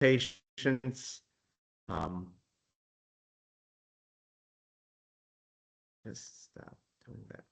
patients. Just stop doing that.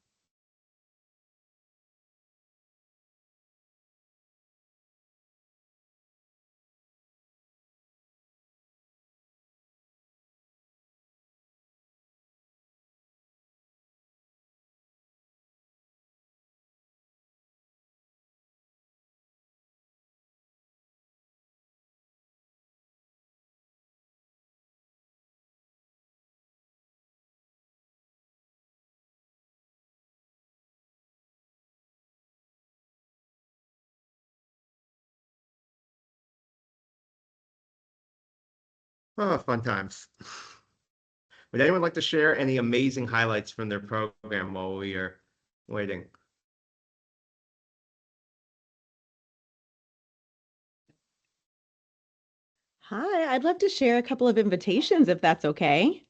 Oh, fun times. Would anyone like to share any amazing highlights from their program while we are waiting? Hi, I'd love to share a couple of invitations if that's okay.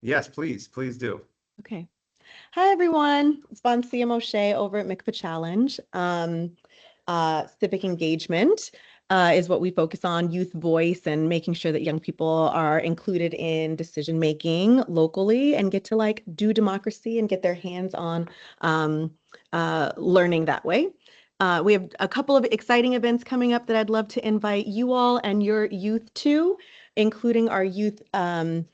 Yes, please do. Okay. Hi, everyone. It's Vancia Moshe over at MICFA Challenge. Civic engagement is what we focus on, youth voice and making sure that young people are included in decision making locally and get to like do democracy and get their hands on learning that way. We have a couple of exciting events coming up that I'd love to invite you all and your youth to, including our youth-led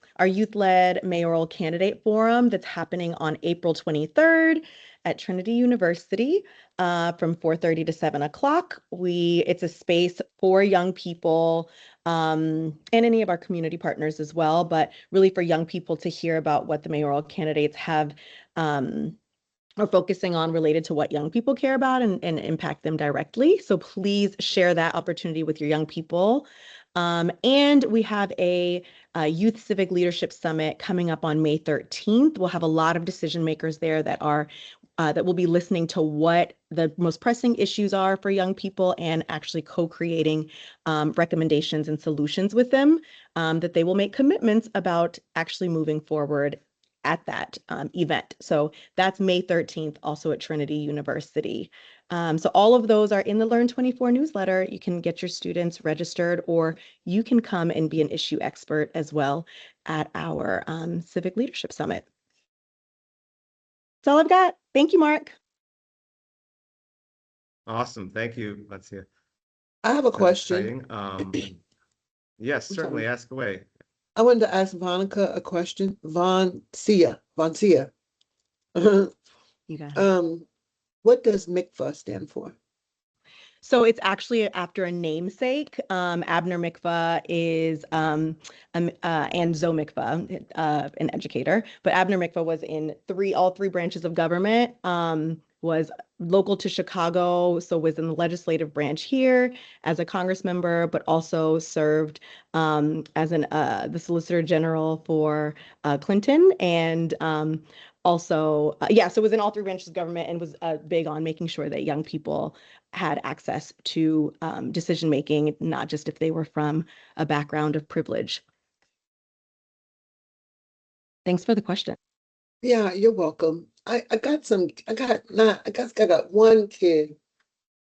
mayoral candidate forum that's happening on April 23rd at Trinity University from 4:30 to 7 o'clock. It's a space for young people and any of our community partners as well, but really for young people to hear about what the mayoral candidates have are focusing on related to what young people care about and impact them directly. So please share that opportunity with your young people. And we have a Youth Civic Leadership Summit coming up on May 13th. We'll have a lot of decision makers there that will be listening to what the most pressing issues are for young people and actually co-creating recommendations and solutions with them that they will make commitments about actually moving forward at that event. So that's May 13th, also at Trinity University. So all of those are in the Learn 24 newsletter. You can get your students registered, or you can come and be an issue expert as well at our Civic Leadership Summit. That's all I've got. Thank you, Mark. Awesome. Thank you. Let's see. I have a question. Yes, certainly. Ask away. I wanted to ask Vonica a question. Vancia. You got it. What does MICFA stand for? So it's actually after a namesake. Abner Mikva is and Zoe Mikva, an educator. But Abner Mikva was in all three branches of government. Was local to Chicago, so was in the legislative branch here as a Congress member, but also served as the Solicitor General for Clinton and also, so was in all three branches of government and was big on making sure that young people had access to decision making, not just if they were from a background of privilege. Thanks for the question. Yeah, you're welcome. I got one kid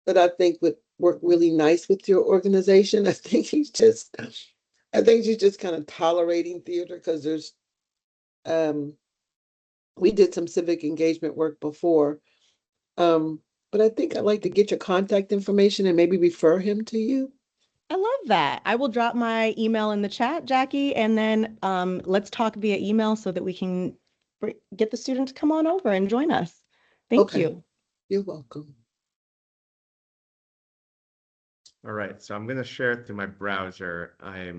that I think would work really nice with your organization. I think she's just kind of tolerating theater because there's we did some civic engagement work before. But I think I'd like to get your contact information and maybe refer him to you. I love that. I will drop my email in the chat, Jackie, and then let's talk via email so that we can get the student to come on over and join us. Thank you. You're welcome. All right, so I'm going to share it through my browser. I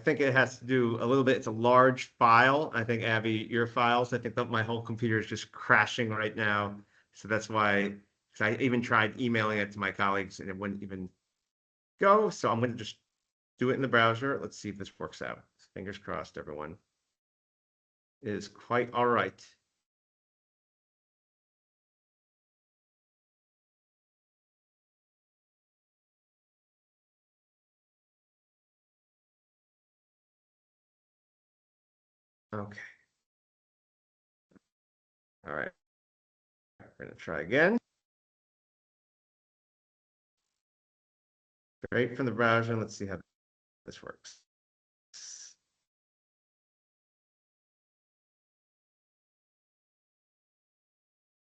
think it has to do a little bit. It's a large file. I think, Abby, your files, I think that my whole computer is just crashing right now. So that's why, because I even tried emailing it to my colleagues and it wouldn't even go. So I'm going to just do it in the browser. Let's see if this works out. Fingers crossed, everyone. It is quite all right. Okay. All right. We're going to try again. straight from the browser. Let's see how this works.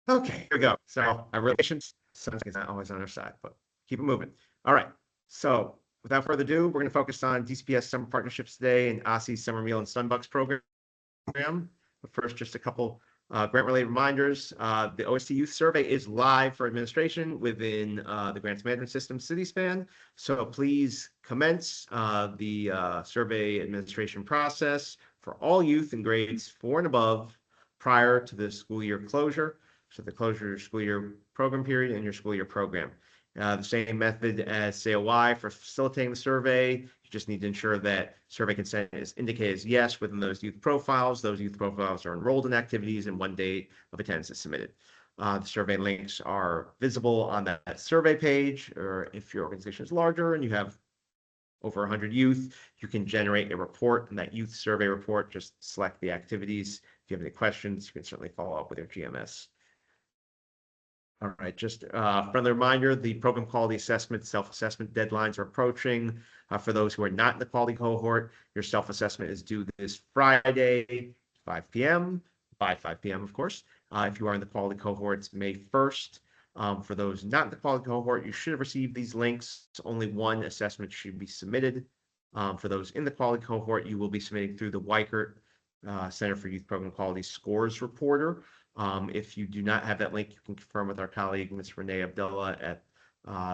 Okay, here we go. So our relations, sometimes not always on our side, but keep it moving. All right. So without further ado, we're going to focus on DCPS Summer Partnerships today and OSSE Summer Meal and SunBucks program. But first, just a couple grant-related reminders. The OST Youth Survey is live for administration within the Grants Management System CitySpan. So please commence the survey administration process for all youth in grades 4 and above prior to the school year closure. So the closure of your school year program period and your school year program. The same method as COI for facilitating the survey. You just need to ensure that survey consent is indicated as yes within those youth profiles. Those youth profiles are enrolled in activities and one date of attendance is submitted. The survey links are visible on that survey page, or if your organization is larger and you have over 100 youth, you can generate a report, and that youth survey report, just select the activities. If you have any questions, you can certainly follow up with your GMS. All right, just a friendly reminder, the program quality assessment, self-assessment deadlines are approaching. For those who are not in the quality cohort, your self-assessment is due this Friday, 5 p.m., by 5 p.m., of course. If you are in the quality cohort, it's May 1st. For those not in the quality cohort, you should have received these links. Only one assessment should be submitted. For those in the quality cohort, you will be submitting through the Weichert Center for Youth Program Quality Scores Reporter. If you do not have that link, you can confirm with our colleague, Ms. Renee Abdullah at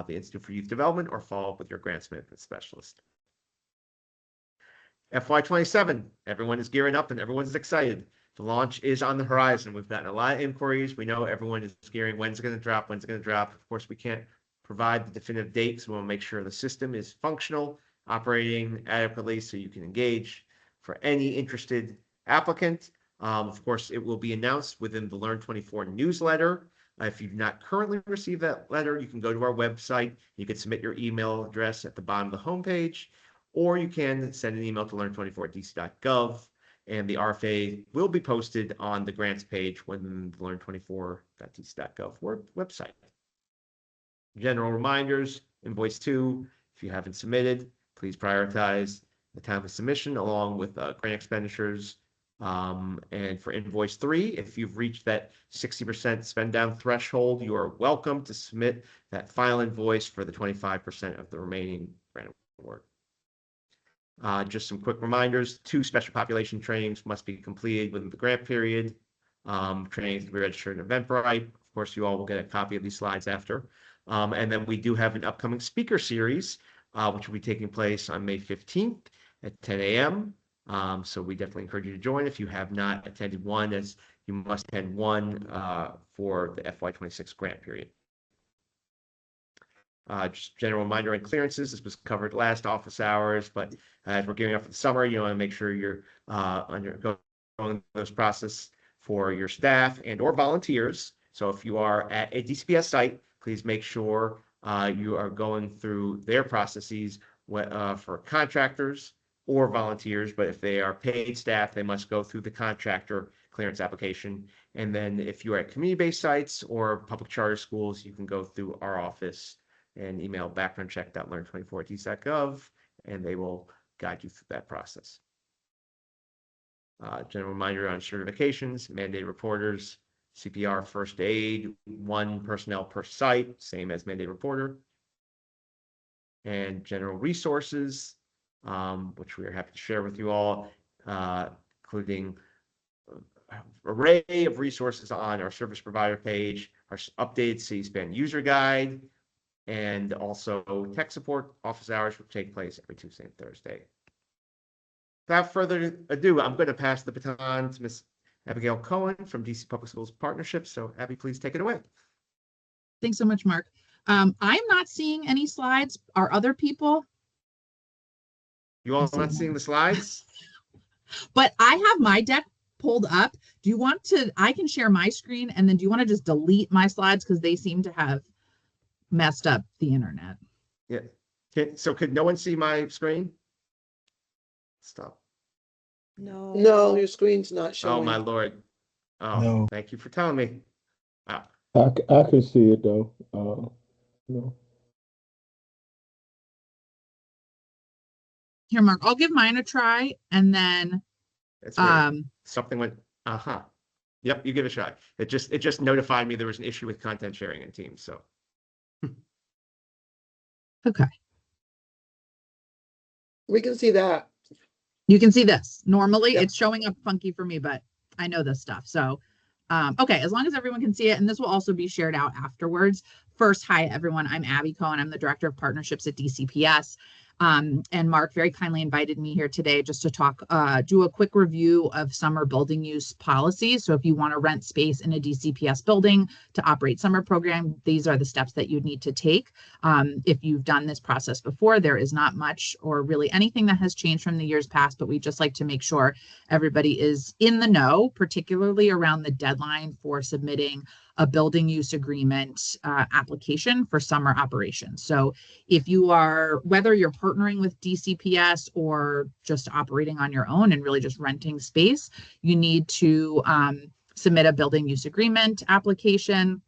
the Institute for Youth Development, or follow up with your grants management specialist. FY27, everyone is gearing up and everyone's excited. The launch is on the horizon. We've gotten a lot of inquiries. We know everyone is gearing. When's it going to drop? When's it going to drop? Of course, we can't provide the definitive date, so we'll make sure the system is functional, operating adequately, so you can engage. For any interested applicant, of course, it will be announced within the Learn24 newsletter. If you've not currently received that letter, you can go to our website. You can submit your email address at the bottom of the homepage, or you can send an email to learn24dc.gov, and the RFA will be posted on the grants page within the learn24.dc.gov website. General reminders, invoice 2, if you haven't submitted, please prioritize the time of submission along with grant expenditures. And for invoice 3, if you've reached that 60% spend down threshold, you are welcome to submit that final invoice for the 25% of the remaining grant award. Just some quick reminders, 2 special population trainings must be completed within the grant period. Trainings to be registered in Eventbrite. Of course, you all will get a copy of these slides after. And then we do have an upcoming speaker series, which will be taking place on May 15th at 10 a.m. So we definitely encourage you to join if you have not attended one, as you must attend one for the FY26 grant period. Just general reminder on clearances. This was covered last office hours, but as we're gearing up for the summer, you want to make sure you're undergoing those process for your staff and or volunteers. So if you are at a DCPS site, please make sure you are going through their processes for contractors or volunteers, but if they are paid staff, they must go through the contractor clearance application. And then if you are at community-based sites or public charter schools, you can go through our office and email backgroundcheck.learn24@dc.gov, and they will guide you through that process. General reminder on certifications, mandated reporters, CPR, first aid, 1 personnel per site, same as mandated reporter. And general resources, which we are happy to share with you all, including an array of resources on our service provider page, our updated CSPAN user guide, and also tech support office hours, which take place every Tuesday and Thursday. Without further ado, I'm going to pass the baton to Ms. Abigail Cohen from DC Public Schools Partnerships. So Abby, please take it away. Thanks so much, Mark. I'm not seeing any slides. Are other people? You all not seeing the slides? But I have my deck pulled up. Do you want to, I can share my screen, and then do you want to just delete my slides because they seem to have messed up the internet? Yeah. So could no one see my screen? Stop. No, your screen's not showing. Oh my Lord. Oh, No. Thank you for telling me. Wow. I can see it though. No. Here, Mark, I'll give mine a try, and then That's weird. Something went, uh-huh. Yep, you give it a shot. It just notified me there was an issue with content sharing in Teams, so. okay. We can see that. You can see this. Normally Yep. it's showing up funky for me, but I know this stuff. So, okay, as long as everyone can see it, and this will also be shared out afterwards. First, hi, everyone. I'm Abby Cohen. I'm the Director of Partnerships at DCPS. And Mark very kindly invited me here today just to talk, do a quick review of summer building use policies. So if you want to rent space in a DCPS building to operate summer program, these are the steps that you need to take. If you've done this process before, there is not much or really anything that has changed from the years past, but we just like to make sure everybody is in the know, particularly around the deadline for submitting a building use agreement application for summer operations. So if you are, whether you're partnering with DCPS or just operating on your own and really just renting space, you need to submit a building use agreement application.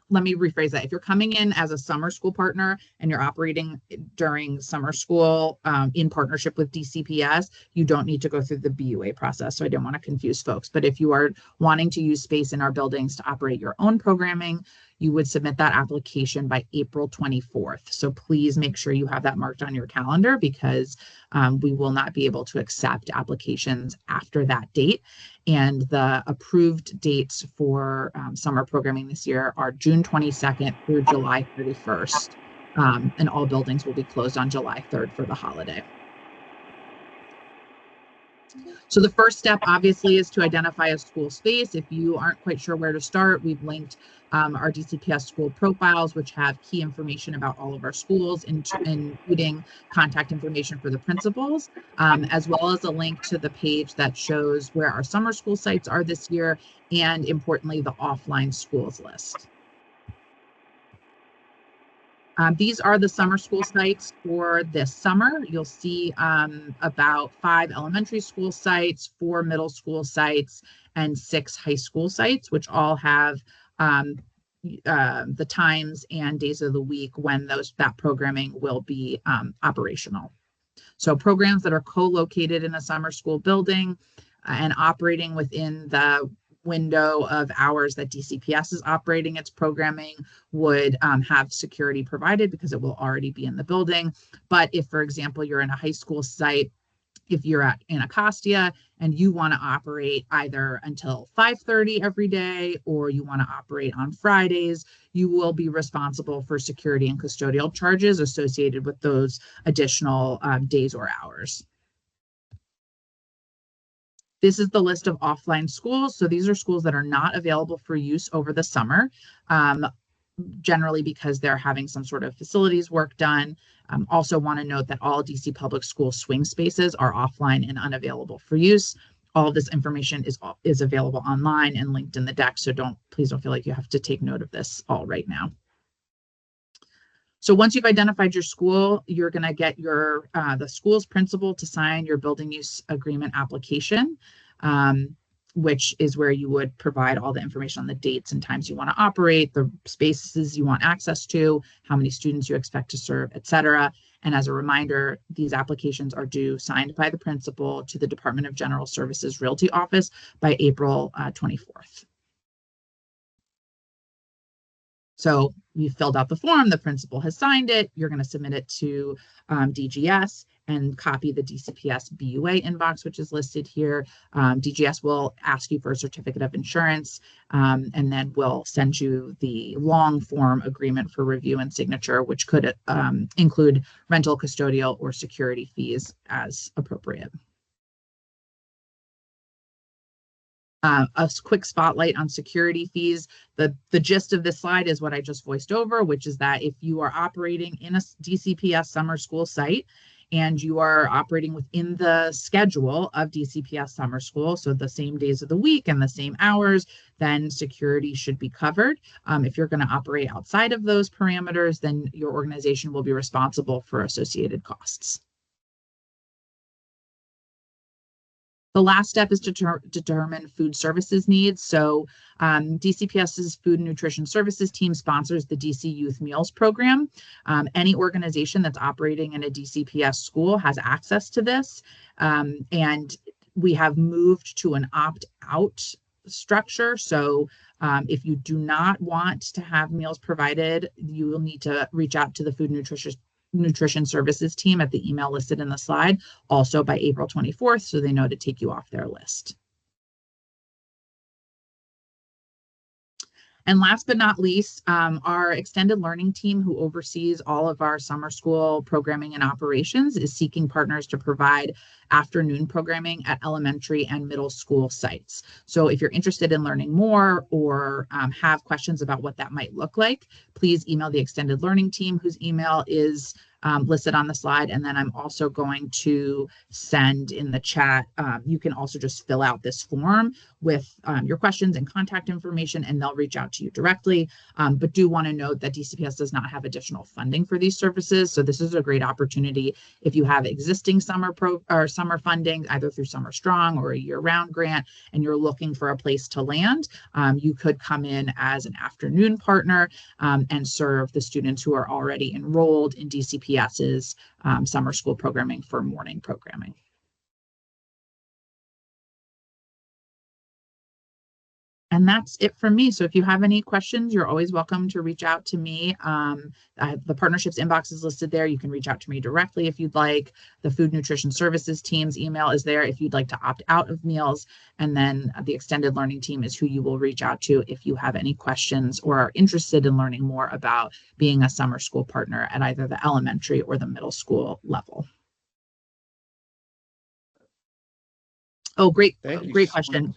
Let me rephrase that. If you're coming in as a summer school partner and you're operating during summer school in partnership with DCPS, you don't need to go through the BUA process. So I didn't want to confuse folks. But if you are wanting to use space in our buildings to operate your own programming, you would submit that application by April 24th. So please make sure you have that marked on your calendar, because we will not be able to accept applications after that date. And the approved dates for summer programming this year are June 22nd through July 31st. And all buildings will be closed on July 3rd for the holiday. So the first step, obviously, is to identify a school space. If you aren't quite sure where to start, we've linked our DCPS school profiles, which have key information about all of our schools, including contact information for the principals, as well as a link to the page that shows where our summer school sites are this year, and importantly, the offline schools list. These are the summer school sites for this summer. You'll see about 5 elementary school sites, 4 middle school sites, and 6 high school sites, which all have the times and days of the week when that programming will be operational. So programs that are co-located in a summer school building and operating within the window of hours that DCPS is operating its programming would have security provided, because it will already be in the building. But if, for example, you're in a high school site, if you're in Anacostia and you want to operate either until 5:30 every day, or you want to operate on Fridays, you will be responsible for security and custodial charges associated with those additional days or hours. This is the list of offline schools. So these are schools that are not available for use over the summer, generally because they're having some sort of facilities work done. Also want to note that all DC Public School swing spaces are offline and unavailable for use. All of this information is available online and linked in the deck. So please don't feel like you have to take note of this all right now. So once you've identified your school, you're going to get the school's principal to sign your building use agreement application, which is where you would provide all the information on the dates and times you want to operate, the spaces you want access to, how many students you expect to serve, etc. And as a reminder, these applications are due signed by the principal to the Department of General Services Realty Office by April 24th. So you filled out the form, the principal has signed it, you're going to submit it to DGS and copy the DCPS BUA inbox, which is listed here. DGS will ask you for a certificate of insurance, and then we'll send you the long form agreement for review and signature, which could include rental, custodial, or security fees as appropriate. A quick spotlight on security fees. The gist of this slide is what I just voiced over, which is that if you are operating in a DCPS summer school site and you are operating within the schedule of DCPS summer school, so the same days of the week and the same hours, then security should be covered. If you're going to operate outside of those parameters, then your organization will be responsible for associated costs. The last step is to determine food services needs. So DCPS's Food and Nutrition Services team sponsors the DC Youth Meals program. Any organization that's operating in a DCPS school has access to this. And we have moved to an opt-out structure. So if you do not want to have meals provided, you will need to reach out to the Food and Nutrition Services team at the email listed in the slide, also by April 24th, so they know to take you off their list. And last but not least, our extended learning team, who oversees all of our summer school programming and operations, is seeking partners to provide afternoon programming at elementary and middle school sites. So if you're interested in learning more or have questions about what that might look like, please email the extended learning team, whose email is listed on the slide. And then I'm also going to send in the chat. You can also just fill out this form with your questions and contact information, and they'll reach out to you directly. But do want to note that DCPS does not have additional funding for these services. So this is a great opportunity if you have existing summer funding, either through Summer Strong or a year-round grant, and you're looking for a place to land. You could come in as an afternoon partner and serve the students who are already enrolled in DCPS's summer school programming for morning programming. And that's it from me. So if you have any questions, you're always welcome to reach out to me. The partnerships inbox is listed there. You can reach out to me directly if you'd like. The Food Nutrition Services team's email is there if you'd like to opt out of meals. And then the extended learning team is who you will reach out to if you have any questions or are interested in learning more about being a summer school partner at either the elementary or the middle school level. Oh, great question.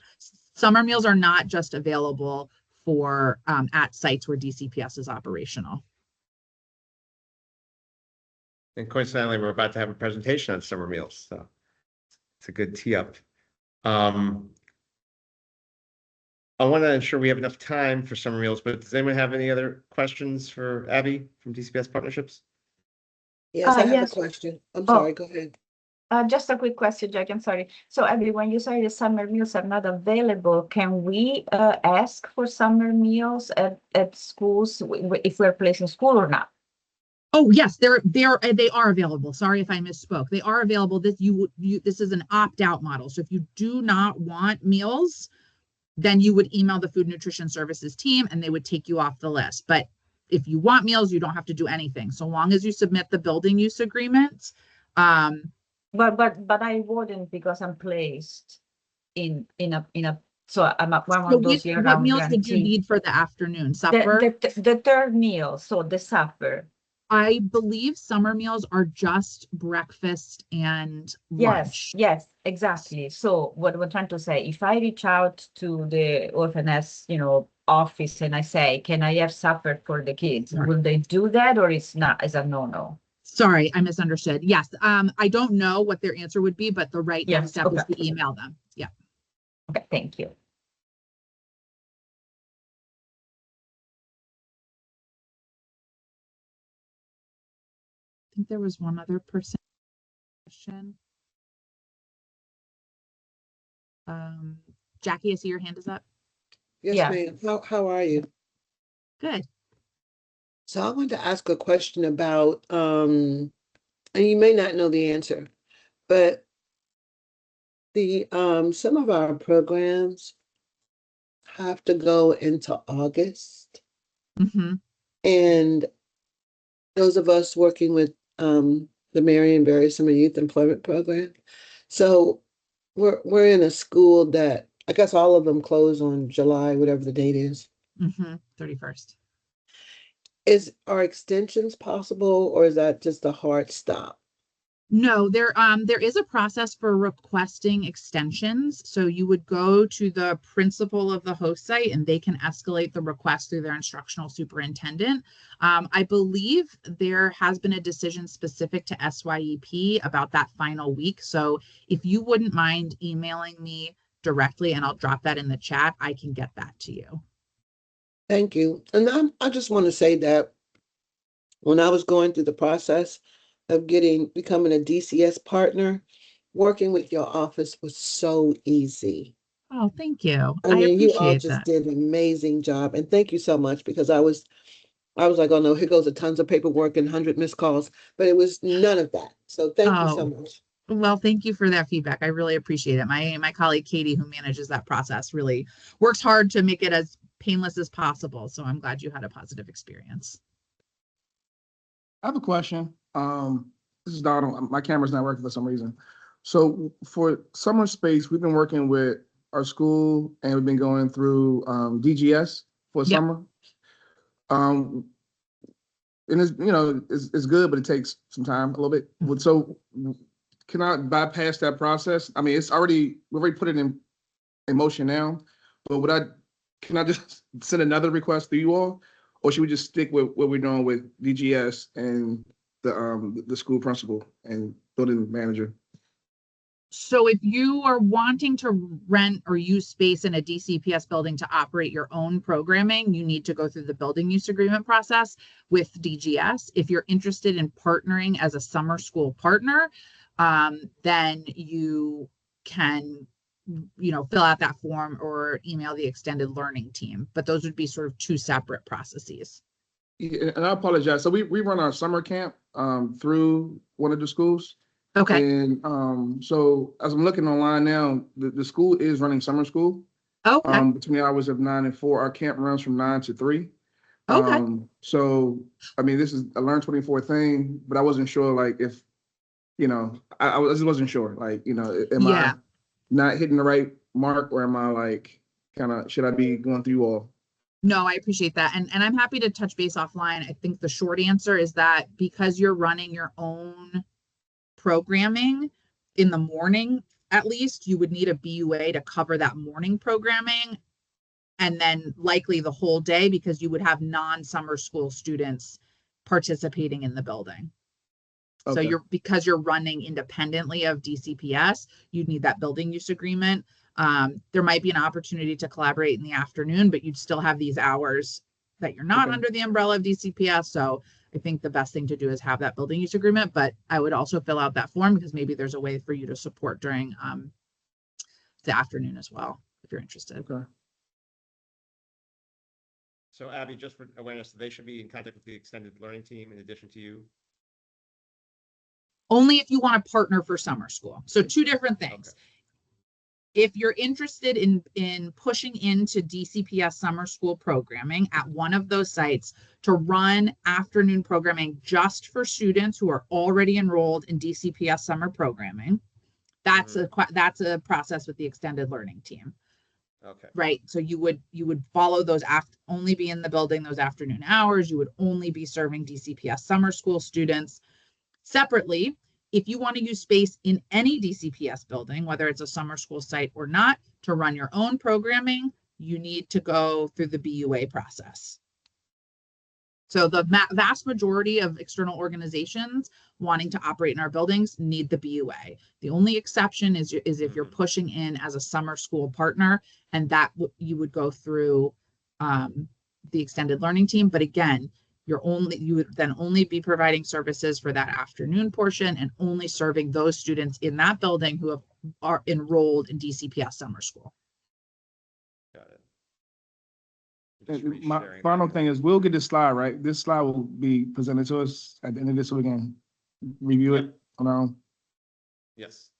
Summer meals are not just available for at sites where DCPS is operational. And coincidentally, we're about to have a presentation on summer meals, so it's a good tee up. I want to ensure we have enough time for summer meals, but does anyone have any other questions for Abby from DCPS Partnerships? Yes, I have a question. I'm sorry, go ahead. Just a quick question, Jackie. I'm sorry. So, Abby, when you say the summer meals are not available, can we ask for summer meals at schools if we're placing school or not? Oh yes, they are available. Sorry if I misspoke. They are available. This is an opt-out model. So if you do not want meals, then you would email the Food Nutrition Services team and they would take you off the list. But if you want meals, you don't have to do anything. So long as you submit the building use agreement. But I wouldn't, because I'm placed in a so I'm at one of those year-round. What meals did you need for the afternoon? Supper? The third meal, so the supper. I believe summer meals are just breakfast and lunch. Yes, exactly. So what we're trying to say, if I reach out to the OFNS, office and I say, can I have supper for the kids? Right. Will they do that, or it's not? Is a no-no? Sorry, I misunderstood. Yes, I don't know what their answer would be, but the right next step is to email them. Yeah. Okay, thank you. I think there was one other person question. Jackie, I see your hand is up. Yes, ma'am. How are you? Good. So I wanted to ask a question about, and you may not know the answer, but the some of our programs have to go into August. Mm-hmm. And those of us working with the Marion Barry Summer Youth Employment Program. So we're in a school that I guess all of them close on July, whatever the date is. Mm-hmm. 31st. Are extensions possible, or is that just a hard stop? No, there is a process for requesting extensions. So you would go to the principal of the host site and they can escalate the request through their instructional superintendent. I believe there has been a decision specific to SYEP about that final week. So if you wouldn't mind emailing me directly, and I'll drop that in the chat, I can get that to you. Thank you. And I just want to say that when I was going through the process of becoming a DCS partner, working with your office was so easy. Oh, thank you. I mean, you all appreciate just that. did an amazing job, and thank you so much, because I was like, oh no, here goes a tons of paperwork and 100 missed calls, but it was none of that. So thank you so Oh, much. well, thank you for that feedback. I really appreciate it. My colleague Katie, who manages that process, really works hard to make it as painless as possible. So I'm glad you had a positive experience. I have a question. This is Donald. My camera's not working for some reason. So for summer space, we've been working with our school and we've been going through DGS for Yep. summer. And it's, you know, it's good, but it takes some time, a little bit. So can I bypass that process? I mean, we've already put it in motion now, but can I just send another request to you all? Or should we just stick with what we're doing with DGS and the school principal and building manager? So if you are wanting to rent or use space in a DCPS building to operate your own programming, you need to go through the building use agreement process with DGS. If you're interested in partnering as a summer school partner, then you can, fill out that form or email the extended learning team. But those would be sort of two separate processes. Yeah, and I apologize. So we run our summer camp through one of the schools. Okay. And so as I'm looking online now, the school is running summer school. Okay. Between the hours of 9 and 4. Our camp runs from 9 to 3. Okay. So I mean, this is a Learn 24 thing, but I wasn't sure, like, if, I just wasn't sure, like, am I not hitting the right mark, or am I like should I be going through you all? No, I appreciate that. And I'm happy to touch base offline. I think the short answer is that because you're running your own programming in the morning, at least, you would need a BUA to cover that morning programming, and then likely the whole day, because you would have non-summer school students participating in the building. Okay. So because you're running independently of DCPS, you'd need that building use agreement. There might be an opportunity to collaborate in the afternoon, but you'd still have these hours that you're not under the umbrella of DCPS. So I think the best thing to do is have that building use agreement, but I would also fill out that form, because maybe there's a way for you to support during the afternoon as well, if you're interested. Okay. So Abby, just for awareness, they should be in contact with the extended learning team in addition to you? Only if you want to partner for summer school. So two different things. Okay. If you're interested in pushing into DCPS summer school programming at one of those sites to run afternoon programming just for students who are already enrolled in DCPS summer programming, that's a process with the extended learning team. Okay. Right. So you would follow those only be in the building those afternoon hours. You would only be serving DCPS summer school students. Separately, if you want to use space in any DCPS building, whether it's a summer school site or not, to run your own programming, you need to go through the BUA process. So the vast majority of external organizations wanting to operate in our buildings need the BUA. The only exception is if you're pushing in as a summer school partner, and that you would go through the extended learning team. But again, you would then only be providing services for that afternoon portion and only serving those students in that building who are enrolled in DCPS summer school. Got it. And my final thing is, we'll get this slide, right? This slide will be presented to us at the end of this, so we can review it on our own. Yes.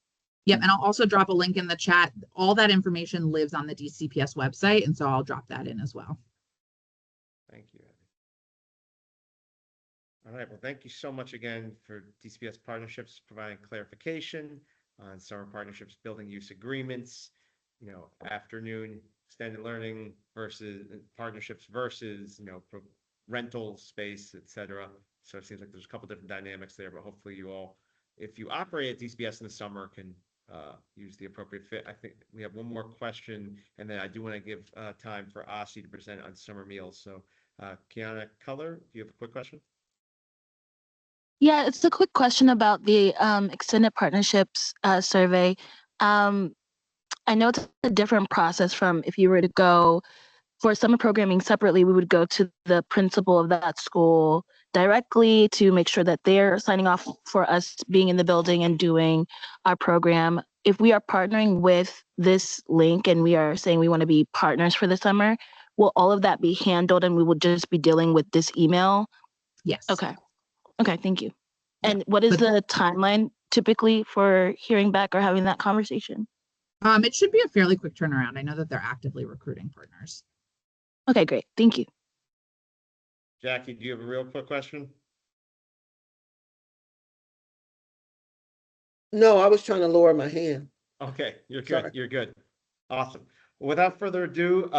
Yep. And I'll also drop a link in the chat. All that information lives on the DCPS website, and so I'll drop that in as well. Thank you, Abby. All right. Well, thank you so much again for DCPS Partnerships providing clarification on summer partnerships, building use agreements, afternoon extended learning versus partnerships versus, rental space, et cetera. So it seems like there's a couple different dynamics there, but hopefully you all, if you operate at DCPS in the summer, can use the appropriate fit. I think we have one more question, and then I do want to give time for OSSE to present on summer meals. So Kiana Color, do you have a quick question? Yeah, it's a quick question about the extended partnerships survey. I know it's a different process from if you were to go for summer programming separately. We would go to the principal of that school directly to make sure that they're signing off for us being in the building and doing our program. If we are partnering with this link and we are saying we want to be partners for the summer, will all of that be handled and we will just be dealing with this email? Yes. Okay. Okay, thank you. Yeah, And what is but- the timeline typically for hearing back or having that conversation? It should be a fairly quick turnaround. I know that they're actively recruiting partners. Okay, great. Thank you. Jackie, do you have a real quick question? No, I was trying to lower my hand. Okay, you're good. Sorry. You're good. Awesome. Without further ado,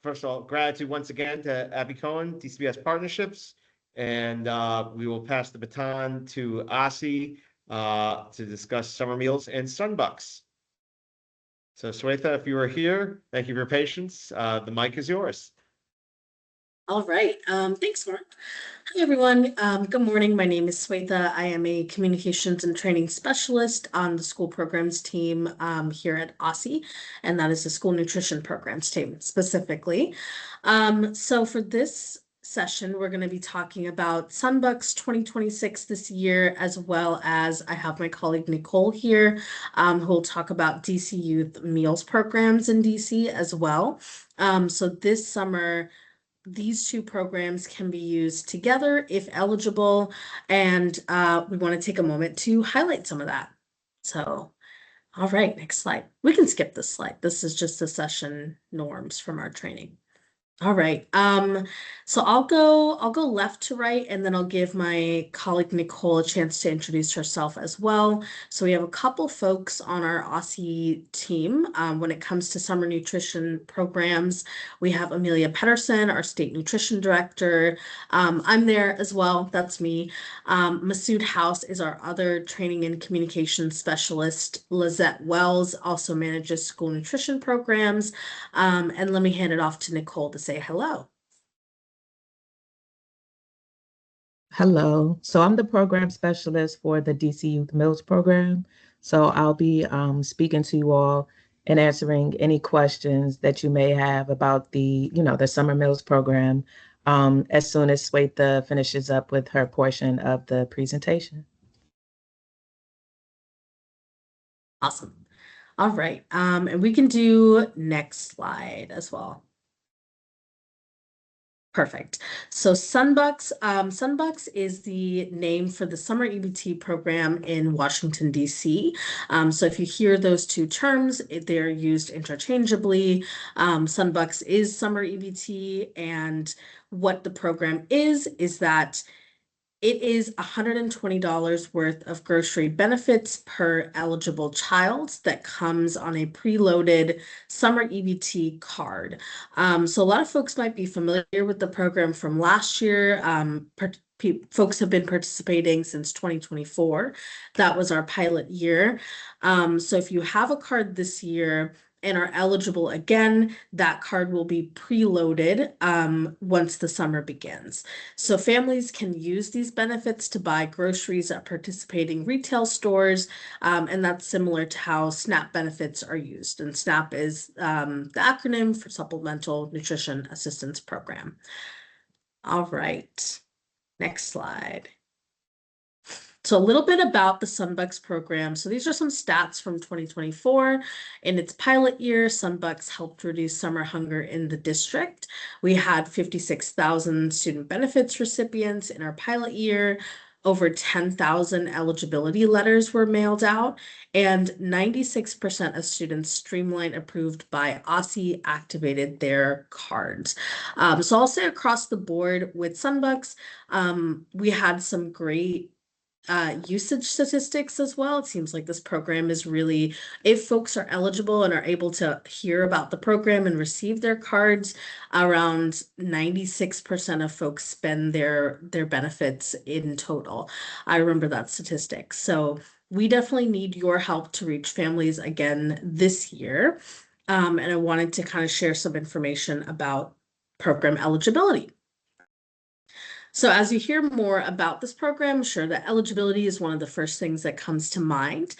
first of all, gratitude once again to Abby Cohen, DCPS Partnerships, and we will pass the baton to OSSE to discuss summer meals and SunBucks. So Swetha, if you are here, thank you for your patience. The mic is yours. All right. Thanks, Mark. Hi, everyone. Good morning. My name is Swetha. I am a communications and training specialist on the school programs team here at OSSE, and that is the school nutrition programs team specifically. So for this session, we're going to be talking about SunBucks 2026 this year, as well as I have my colleague Nicole here, who will talk about DC Youth Meals programs in DC as well. So this summer, these two programs can be used together if eligible, and we want to take a moment to highlight some of that. So, all right, next slide. We can skip this slide. This is just the session norms from our training. All right. So I'll go left to right, and then I'll give my colleague Nicole a chance to introduce herself as well. So we have a couple folks on our OSSE team. When it comes to summer nutrition programs, we have Amelia Pedersen, our state nutrition director. I'm there as well. That's me. Masood House is our other training and communication specialist. Lizette Wells also manages school nutrition programs. And let me hand it off to Nicole to say hello. Hello. So I'm the program specialist for the DC Youth Meals program. So I'll be speaking to you all and answering any questions that you may have about the Summer Meals program as soon as Swetha finishes up with her portion of the presentation. Awesome. All right. And we can do next slide as well. Perfect. So SunBucks, SunBucks is the name for the summer EBT program in Washington, D.C. So if you hear those two terms, they're used interchangeably. SunBucks is summer EBT, and what the program is that it is $120 worth of grocery benefits per eligible child that comes on a preloaded summer EBT card. So a lot of folks might be familiar with the program from last year. Folks have been participating since 2024. That was our pilot year. So if you have a card this year and are eligible again, that card will be preloaded once the summer begins. So families can use these benefits to buy groceries at participating retail stores, and that's similar to how SNAP benefits are used. And SNAP is the acronym for Supplemental Nutrition Assistance Program. All right, next slide. So a little bit about the SunBucks program. So these are some stats from 2024. In its pilot year, SunBucks helped reduce summer hunger in the district. We had 56,000 student benefits recipients in our pilot year. Over 10,000 eligibility letters were mailed out, and 96% of students streamline approved by OSSE activated their cards. So I'll say across the board with SunBucks, we had some great usage statistics as well. It seems like this program is really, if folks are eligible and are able to hear about the program and receive their cards, around 96% of folks spend their benefits in total. I remember that statistic. So we definitely need your help to reach families again this year. And I wanted to kind of share some information about program eligibility. So as you hear more about this program, sure, that eligibility is one of the first things that comes to mind.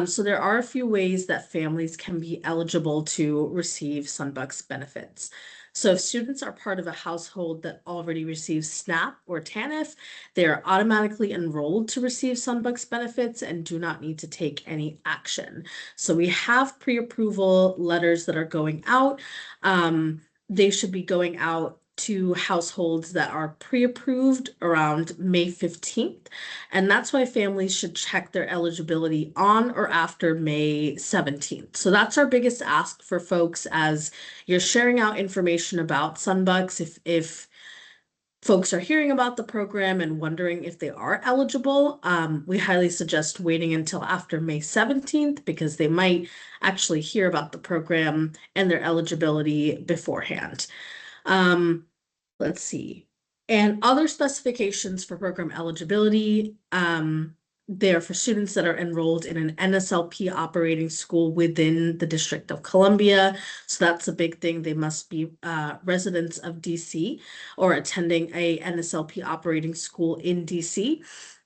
So there are a few ways that families can be eligible to receive SunBucks benefits. So if students are part of a household that already receives SNAP or TANF, they are automatically enrolled to receive SunBucks benefits and do not need to take any action. So we have pre-approval letters that are going out. They should be going out to households that are pre-approved around May 15th. And that's why families should check their eligibility on or after May 17th. So that's our biggest ask for folks as you're sharing out information about SunBucks. If folks are hearing about the program and wondering if they are eligible, we highly suggest waiting until after May 17th because they might actually hear about the program and their eligibility beforehand. Let's see. And other specifications for program eligibility, they're for students that are enrolled in an NSLP operating school within the District of Columbia. So that's a big thing. They must be residents of DC or attending a NSLP operating school in DC.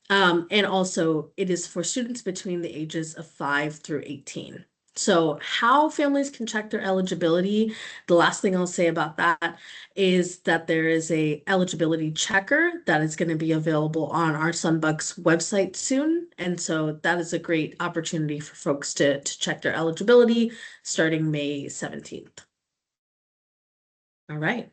And also it is for students between the ages of 5 through 18. So how families can check their eligibility, the last thing I'll say about that is that there is a eligibility checker that is going to be available on our SunBucks website soon. And so that is a great opportunity for folks to check their eligibility starting May 17th. All right.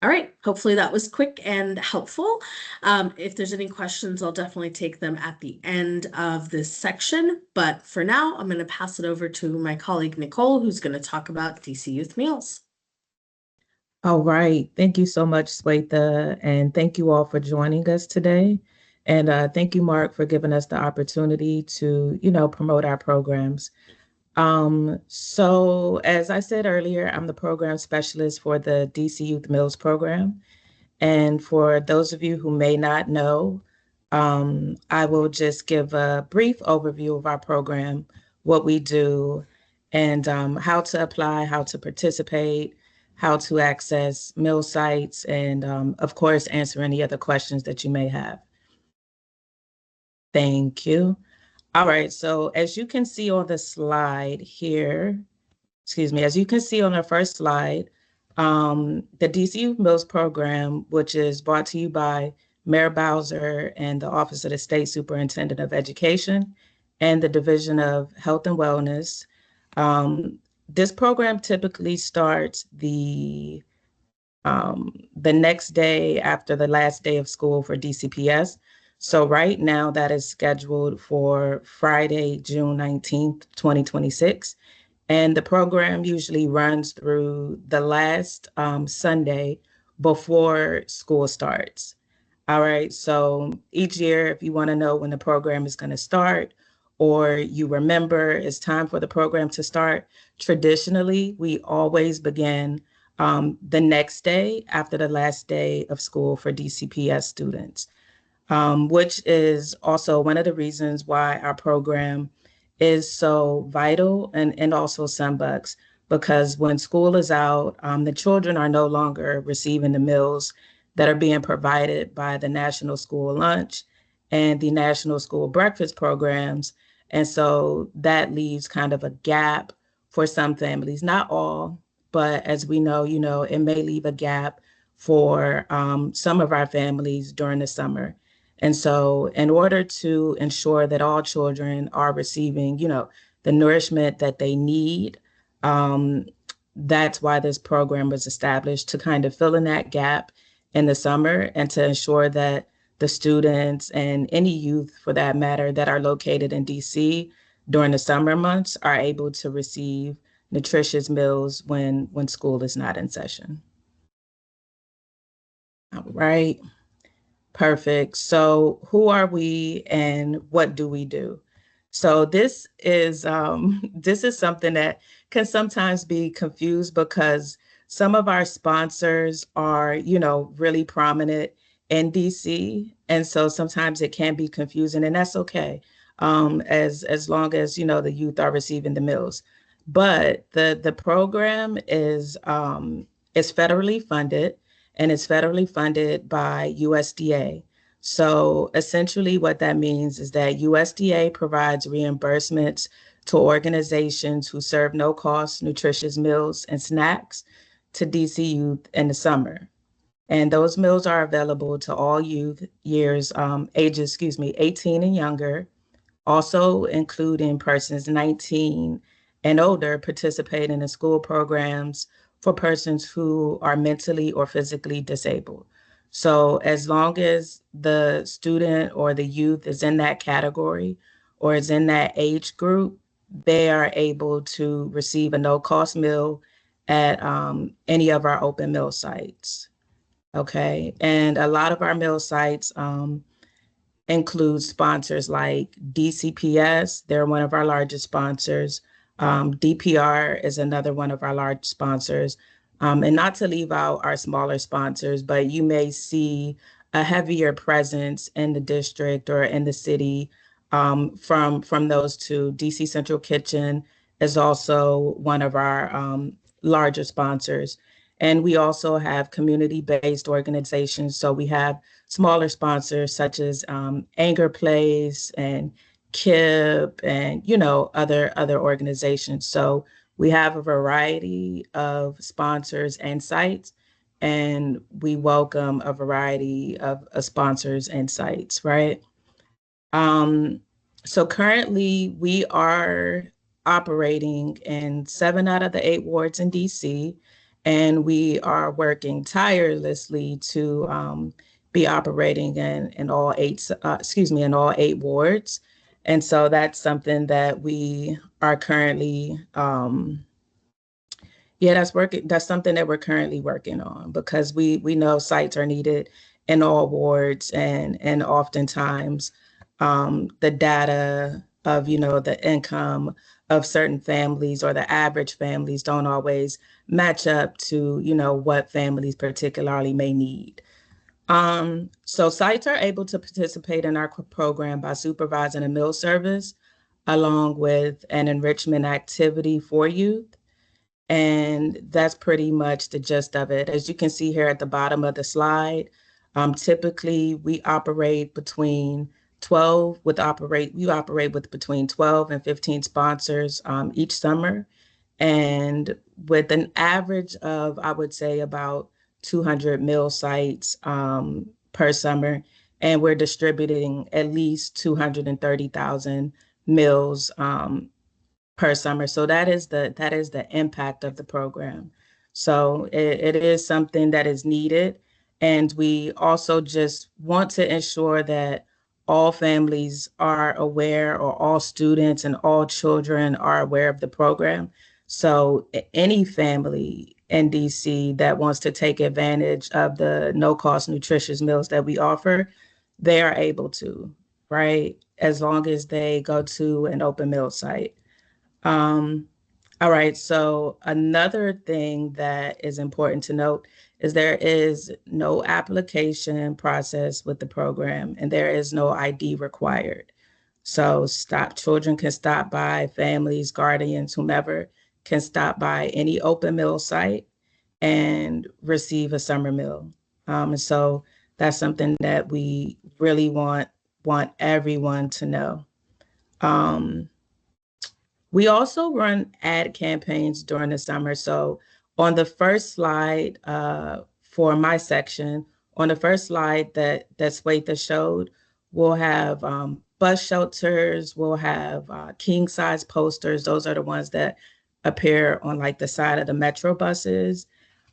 All right, hopefully that was quick and helpful. If there's any questions, I'll definitely take them at the end of this section. But for now, I'm going to pass it over to my colleague, Nicole, who's going to talk about DC Youth Meals. All right. Thank you so much, Swetha. And thank you all for joining us today. And thank you, Mark, for giving us the opportunity to, promote our programs. So as I said earlier, I'm the program specialist for the DC Youth Meals program. And for those of you who may not know, I will just give a brief overview of our program, what we do, and how to apply, how to participate, how to access meal sites, and of course, answer any other questions that you may have. Thank you. All right, so as you can see on the slide here, as you can see on the first slide, the DC Youth Meals program, which is brought to you by Mayor Bowser and the Office of the State Superintendent of Education and the Division of Health and Wellness. This program typically starts the next day after the last day of school for DCPS. So right now that is scheduled for Friday, June 19th, 2026. And the program usually runs through the last Sunday before school starts. All right, so each year, if you want to know when the program is going to start, or you remember it's time for the program to start, traditionally, we always begin the next day after the last day of school for DCPS students. Which is also one of the reasons why our program is so vital and also SunBucks, because when school is out, the children are no longer receiving the meals that are being provided by the National School Lunch and the National School Breakfast programs. And so that leaves kind of a gap for some families, not all, but as we know, it may leave a gap for some of our families during the summer. And so in order to ensure that all children are receiving, the nourishment that they need, that's why this program was established, to kind of fill in that gap in the summer and to ensure that the students and any youth, for that matter, that are located in DC during the summer months are able to receive nutritious meals when school is not in session. All right. Perfect. So who are we and what do we do? So this is something that can sometimes be confused because some of our sponsors are, really prominent in DC. And so sometimes it can be confusing, and that's okay, as long as, the youth are receiving the meals. But the program is federally funded. And it's federally funded by USDA. So essentially what that means is that USDA provides reimbursements to organizations who serve no-cost nutritious meals and snacks to DC youth in the summer. And those meals are available to all youth ages 18 and younger, also including persons 19 and older participating in school programs for persons who are mentally or physically disabled. So as long as the student or the youth is in that category or is in that age group, they are able to receive a no-cost meal at any of our open meal sites. Okay, and a lot of our meal sites include sponsors like DCPS. They're one of our largest sponsors. DPR is another one of our large sponsors. And not to leave out our smaller sponsors, but you may see a heavier presence in the district or in the city from those two. DC Central Kitchen is also one of our larger sponsors. And we also have community-based organizations. So we have smaller sponsors such as Anger Place and KIP and, other organizations. So we have a variety of sponsors and sites, and we welcome a variety of sponsors and sites, right? So currently we are operating in 7 out of the 8 wards in DC, and we are working tirelessly to be operating in all 8 wards. And so that's something that we are currently, that's something that we're currently working on, because we know sites are needed in all wards, and oftentimes the data of, the income of certain families or the average families don't always match up to, what families particularly may need. So sites are able to participate in our program by supervising a meal service along with an enrichment activity for youth. And that's pretty much the gist of it. As you can see here at the bottom of the slide, typically we operate with between 12 and 15 sponsors each summer. And with an average of, I would say, about 200 meal sites per summer. And we're distributing at least 230,000 meals per summer. So that is the impact of the program. So it is something that is needed. And we also just want to ensure that all families are aware, or all students and all children are aware of the program. So any family in DC that wants to take advantage of the no-cost nutritious meals that we offer, they are able to, right? As long as they go to an open meal site. All right, so another thing that is important to note is there is no application process with the program, and there is no ID required. So children can stop by, families, guardians, whomever can stop by any open meal site and receive a summer meal. And so that's something that we really want everyone to know. We also run ad campaigns during the summer. So on the first slide for my section, on the first slide that Swetha showed, we'll have bus shelters, we'll have king size posters. Those are the ones that appear on like the side of the metro buses.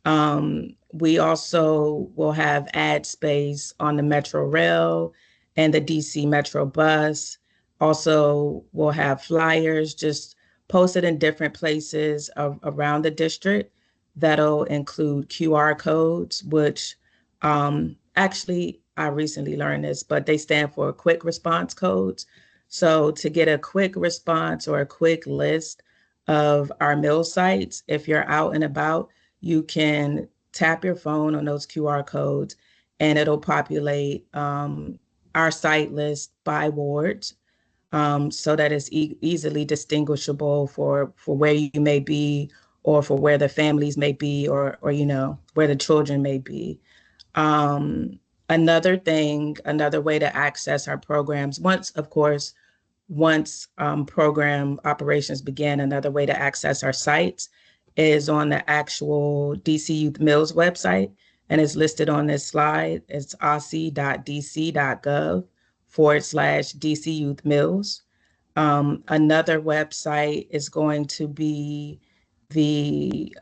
We also will have ad space on the Metro Rail and the DC Metro Bus. Also, we'll have flyers just posted in different places around the district that'll include QR codes, which actually, I recently learned this, but they stand for quick response codes. So to get a quick response or a quick list of our meal sites, if you're out and about, you can tap your phone on those QR codes and it'll populate our site list by wards. So that it's easily distinguishable for where you may be, or for where the families may be, or where the children may be. Another way to access our programs, once program operations begin, another way to access our sites is on the actual DC Youth Meals website and is listed on this slide. It's osce.dc.gov/DC Youth Meals. Another website is going to be the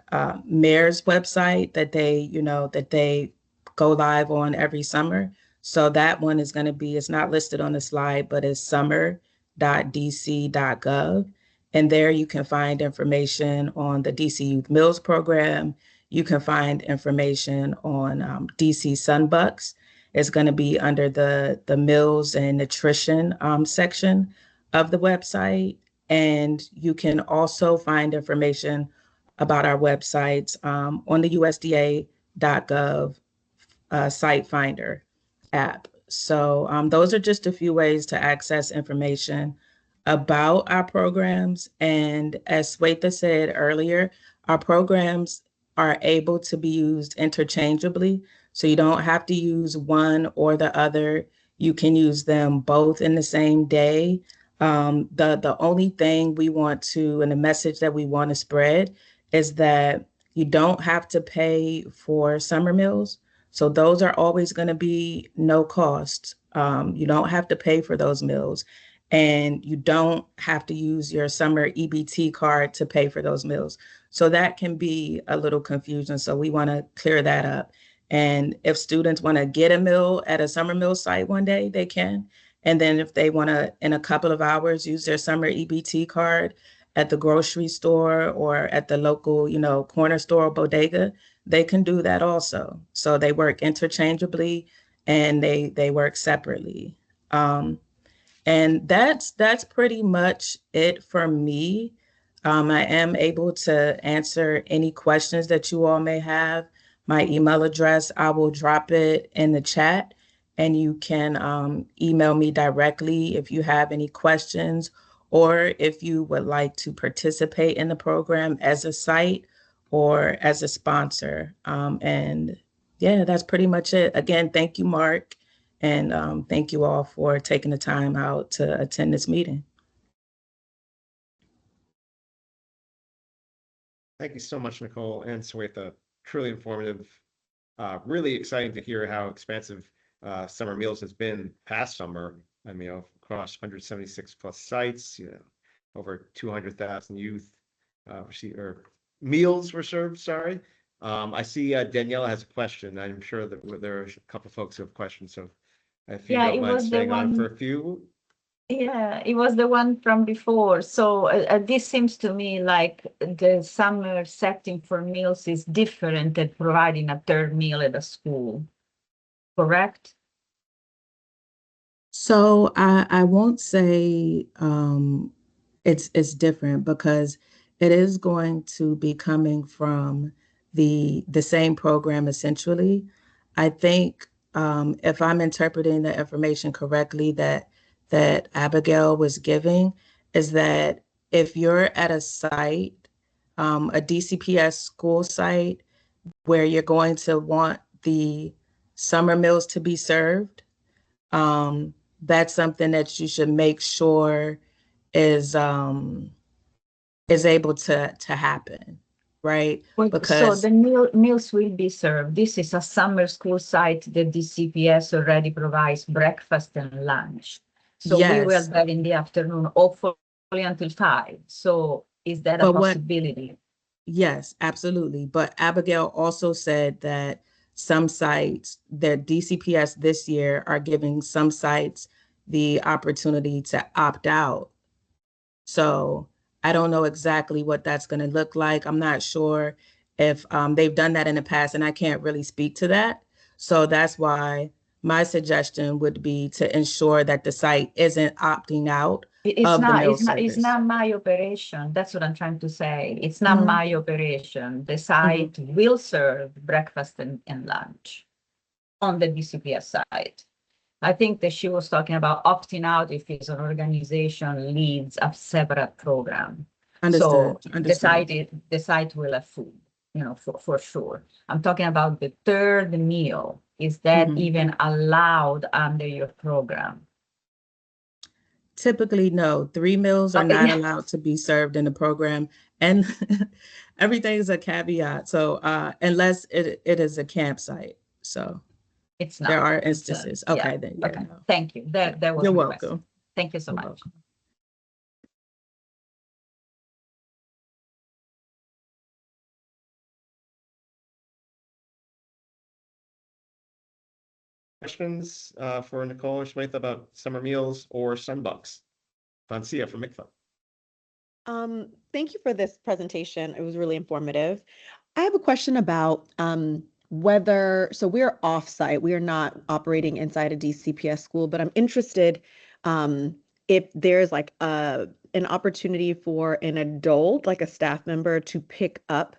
mayor's website that they go live on every summer. So that one is going to be, it's not listed on the slide, but it's summer.dc.gov. And there you can find information on the DC Youth Meals program. You can find information on DC SunBucks. It's going to be under the meals and nutrition section of the website. And you can also find information about our websites on the USDA.gov site finder app. So those are just a few ways to access information about our programs. And as Swetha said earlier, our programs are able to be used interchangeably. So you don't have to use one or the other. You can use them both in the same day. The only thing we want to, and the message that we want to spread is that you don't have to pay for summer meals. So those are always going to be no cost. You don't have to pay for those meals. And you don't have to use your summer EBT card to pay for those meals. So that can be a little confusion. So we want to clear that up. And if students want to get a meal at a summer meal site one day, they can. And then if they want to, in a couple of hours, use their summer EBT card at the grocery store or at the local, corner store or bodega, they can do that also. So they work interchangeably and they work separately. And that's pretty much it for me. I am able to answer any questions that you all may have. My email address, I will drop it in the chat, and you can email me directly if you have any questions or if you would like to participate in the program as a site or as a sponsor. And yeah, that's pretty much it. Again, thank you, Mark. And thank you all for taking the time out to attend this meeting. Thank you so much, Nicole and Swetha. Truly informative. Really exciting to hear how expansive Summer Meals has been past summer. I mean, across 176 plus sites, over 200,000 youth meals were served. Sorry. I see Daniela has a question. I'm sure that there are a couple folks who have questions. So if you don't mind staying on for a few. Yeah, it was the one from before. So this seems to me like the summer setting for meals is different than providing a third meal at a school, correct? So I won't say it's different because it is going to be coming from the same program essentially. I think if I'm interpreting the information correctly that Abigail was giving, is that if you're at a site, a DCPS school site, where you're going to want the summer meals to be served, that's something that you should make sure is able to happen, right? So the meals will be served. This is a summer school site that the DCPS already provides breakfast and lunch. So yes, we will have in the afternoon, hopefully until 5. So is that a possibility? Yes, absolutely. But Abigail also said that some sites, their DCPS this year are giving some sites the opportunity to opt out. So I don't know exactly what that's going to look like. I'm not sure if they've done that in the past, and I can't really speak to that. So that's why my suggestion would be to ensure that the site isn't opting out of the meal service. It's not my operation. That's what I'm trying to say. It's not my operation. The site will serve breakfast and lunch on the DCPS side. I think that she was talking about opting out if it's an organization leads a separate program. Understood. So the site will have food, for sure. I'm talking about the third meal. Is that even allowed under your program? Typically, no. 3 meals are Okay, not yeah. allowed to be served in the program, and everything is a caveat. So, unless it is a campsite, so It's there not. are It's instances. yeah. Okay, then yeah, Okay. no. Thank you. That was You're my question. welcome. Thank you so You're much. welcome. Questions for Nicole or Swetha about summer meals or SunBucks? Vancia from MICFA. Thank you for this presentation. It was really informative. I have a question about whether, so we're offsite, we are not operating inside a DCPS school, but I'm interested if there's like an opportunity for an adult, like a staff member, to pick up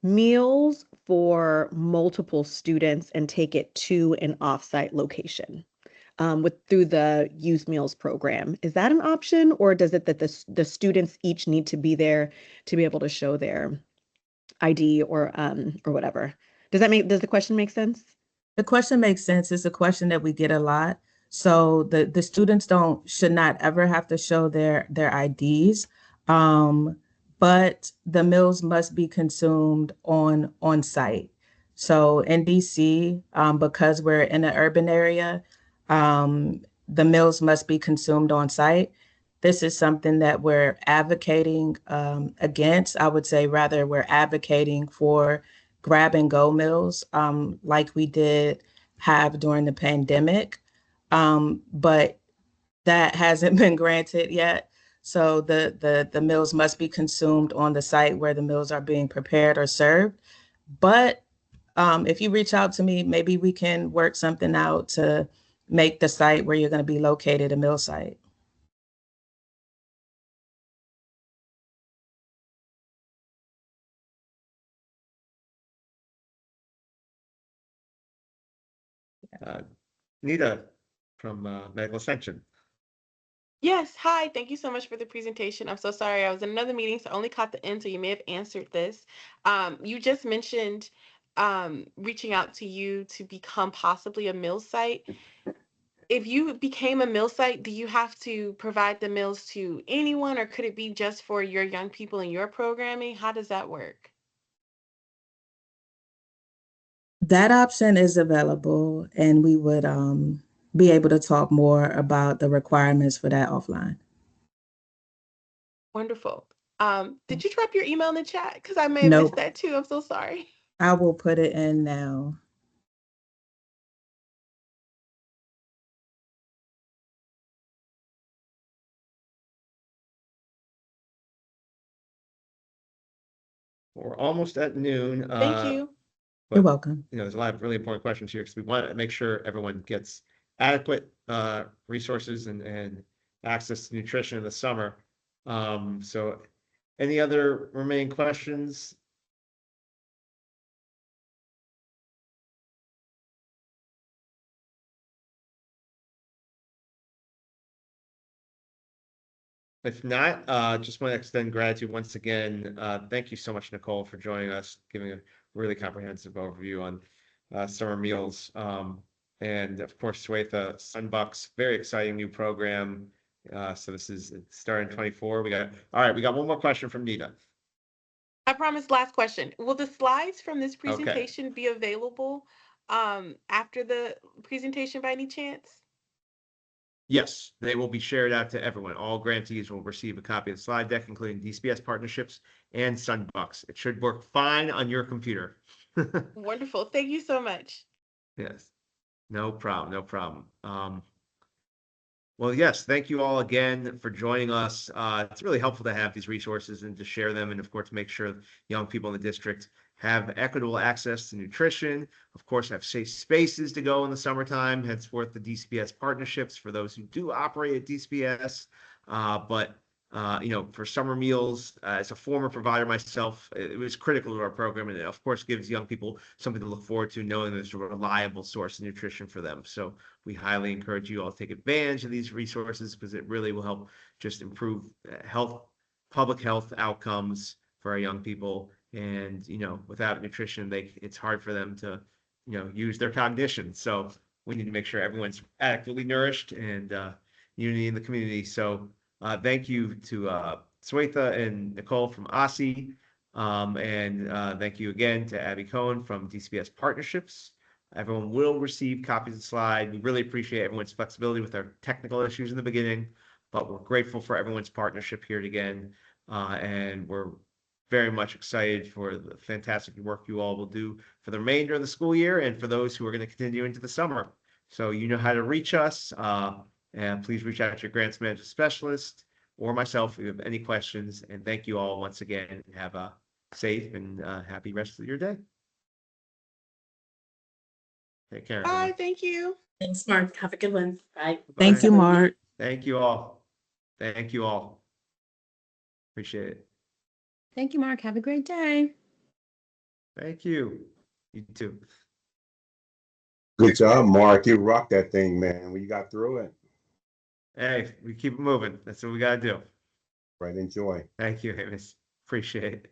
meals for multiple students and take it to an offsite location through the youth meals program. Is that an option, or does it that the students each need to be there to be able to show their ID or whatever? Does the question make sense? The question makes sense. It's a question that we get a lot. So the students should not ever have to show their IDs. But the meals must be consumed on site. So in DC, because we're in an urban area, the meals must be consumed on site. This is something that we're advocating against. I would say rather we're advocating for grab and go meals, like we did have during the pandemic. But that hasn't been granted yet. So the meals must be consumed on the site where the meals are being prepared or served. But if you reach out to me, maybe we can work something out to make the site where you're going to be located a meal site. Nita from Medical Extension. Yes, hi. Thank you so much for the presentation. I'm so sorry. I was in another meeting, so I only caught the end, so you may have answered this. You just mentioned reaching out to you to become possibly a meal site. If you became a meal site, do you have to provide the meals to anyone, or could it be just for your young people in your programming? How does that work? That option is available, and we would be able to talk more about the requirements for that offline. Wonderful. Did you drop your email in the chat? Because I may have missed Nope, that too. I'm so sorry. I will put it in now. We're almost at noon. Thank you. You're But welcome. there's a lot of really important questions here because we want to make sure everyone gets adequate resources and access to nutrition in the summer. So any other remaining questions? If not, just want to extend gratitude once again. Thank you so much, Nicole, for joining us, giving a really comprehensive overview on summer meals. And of course, Swetha, SunBucks, very exciting new program. So this is starting 24. We got one more question from Nita. I promise, last question. Will the slides from this Okay. presentation be available after the presentation by any chance? Yes, they will be shared out to everyone. All grantees will receive a copy of the slide deck, including DCPS Partnerships and SunBucks. It should work fine on your computer. Wonderful. Thank you so much. Yes, no problem, no problem. Well, yes, thank you all again for joining us. It's really helpful to have these resources and to share them, and of course, make sure young people in the district have equitable access to nutrition. Of course, have safe spaces to go in the summertime, henceforth the DCPS partnerships for those who do operate at DCPS. But for summer meals, as a former provider myself, it was critical to our program, and it of course gives young people something to look forward to, knowing there's a reliable source of nutrition for them. So we highly encourage you all to take advantage of these resources because it really will help just improve public health outcomes for our young people. And without nutrition, it's hard for them to use their cognition. So we need to make sure everyone's adequately nourished and unity in the community. So thank you to Swetha and Nicole from OSSE. And thank you again to Abby Cohen from DCPS Partnerships. Everyone will receive copies of the slide. We really appreciate everyone's flexibility with our technical issues in the beginning, but we're grateful for everyone's partnership here again. And we're very much excited for the fantastic work you all will do for the remainder of the school year and for those who are going to continue into the summer. So you know how to reach us, and please reach out to your grants management specialist or myself if you have any questions. And thank you all once again. Have a safe and happy rest of your day. Take care. Bye. Everyone. Thank you. Thanks, Mark. Have a good one. Bye. Thank you, Mark. Thank you all. Thank you all. Appreciate it. Thank you, Mark. Have a great day. Thank you. You too. Good job, Mark. You rocked that thing, man. When you got through it. Hey, we keep it moving. That's what we got to do. Right. Enjoy. Thank you, Amos. Appreciate it.